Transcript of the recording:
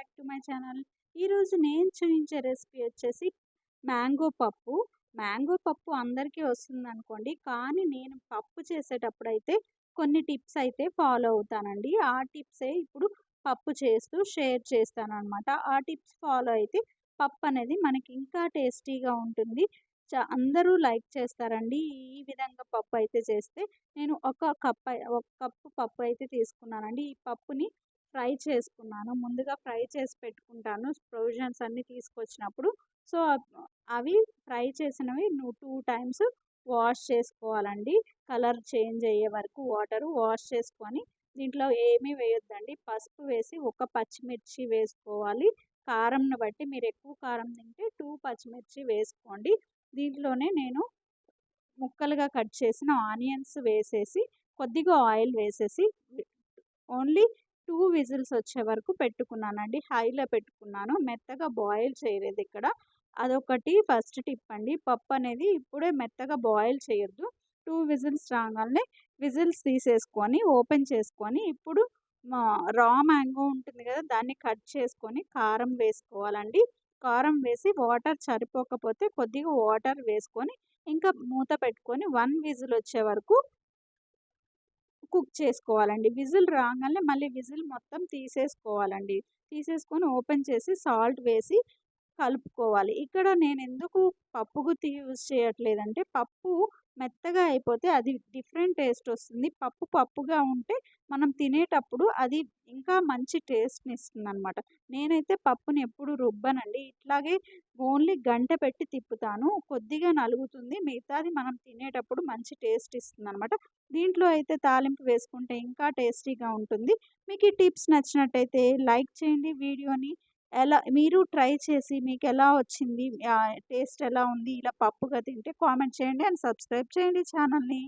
Back to my channel. ఈరోజు నేను చూయించే recipe వచ్చేసి మ్యాంగో పప్పు. మ్యాంగో పప్పు అందరికీ వస్తుందనుకోండి. కానీ నేను పప్పు చేసేటప్పుడైతే కొన్ని టిప్స్ అయితే ఫాలో అవుతానండి. ఆ టిప్సే ఇప్పుడు పప్పు చేస్తూ షేర్ చేస్తాననమాట. ఆ టిప్స్ ఫాలో అయితే పప్పు అనేది మనకి ఇంకా టేస్టీగా ఉంటుంది. అందరూ లైక్ చేస్తారండి. ఈ విధంగా పప్పు అయితే చేస్తే నేను ఒక కప్పు పప్పు అయితే తీసుకున్నానండి. ఈ పప్పుని ఫ్రై చేసుకున్నాను. ముందుగా ఫ్రై చేసి పెట్టుకుంటాను ప్రొవిజన్స్ అన్నీ తీసుకొచ్చినప్పుడు. సో, అవి ఫ్రై చేసినవి 2 టైమ్స్ వాష్ చేసుకోవాలండి. కలర్ చేంజ్ అయ్యే వరకు వాటరు వాష్ చేసుకొని దీంట్లో ఏమీ వేయొద్దండి. పసుపు వేసి ఒక పచ్చిమిర్చి వేసుకోవాలి. కారంని బట్టి మీరు ఎక్కువ కారం తింటే 2 పచ్చిమిర్చి వేసుకోండి. దీంట్లోనే నేను ముక్కలుగా కట్ చేసిన ఆనియన్స్ వేసేసి, కొద్దిగా ఆయిల్ వేసేసి ఓన్లీ 2 విజిల్స్ వచ్చే వరకు పెట్టుకున్నానండి. హైలో పెట్టుకున్నాను. మెత్తగా బాయిల్ చేయలేదిక్కడ. అదొకటి ఫస్ట్ టిప్ అండి. పప్పనేది ఇప్పుడే మెత్తగా బాయిల్ చేయొద్దు. 2 విజిల్స్ రాంగాల్నే విజిల్స్ తీసేసుకొని, ఓపెన్ చేసుకొని, ఇప్పుడు రా మ్యాంగో ఉంటుంది గదా! దాన్ని కట్ చేసుకొని కారం వేసుకోవాలండి. కారం వేసి వాటర్ సరిపోకపోతే కొద్దిగా వాటర్ వేసుకొని, ఇంకా మూత పెట్టుకొని 1 విజిల్ వచ్చే వరకు కుక్ చేసుకోవాలండి. విజిల్ రాంగాల్నే మళ్ళీ విజిల్ మొత్తం తీసేసుకోవాలండి. తీసేసుకొని ఓపెన్ చేసి సాల్ట్ వేసి కలుపుకోవాలి. ఇక్కడ నేనెందుకు పప్పు గుత్తి యూజ్ చేయట్లేదంటే, పప్పు మెత్తగా అయిపోతే అది డిఫరెంట్ టేస్ట్ ఒస్తుంది. పప్పు పప్పుగా ఉంటే మనం తినేటప్పుడు అది ఇంకా మంచి టేస్ట్‌నిస్తుందనమాట. నేనైతే పప్పుని ఎప్పుడు రుబ్బనండి. ఇట్లాగే ఓన్లీ గంట పెట్టి తిప్పుతాను. కొద్దిగా నలుగుతుంది. మిగతాది మనం తినేటప్పుడు మంచి టేస్ట్ ఇస్తుందనమాట. దీంట్లో అయితే తాలింపు వేసుకుంటే ఇంకా టేస్టీగా ఉంటుంది. మీకు ఈ టిప్స్ నచ్చినట్టయితే లైక్ చేయండి వీడియోని. మీరు ట్రై చేసి మీకెలా వచ్చింది? టేస్ట్ ఎలా ఉంది? ఇలా పప్పుగా తింటే కామెంట్ చేయండి అండ్ సబ్స్క్రైబ్ చేయండి ఛానల్‌ని.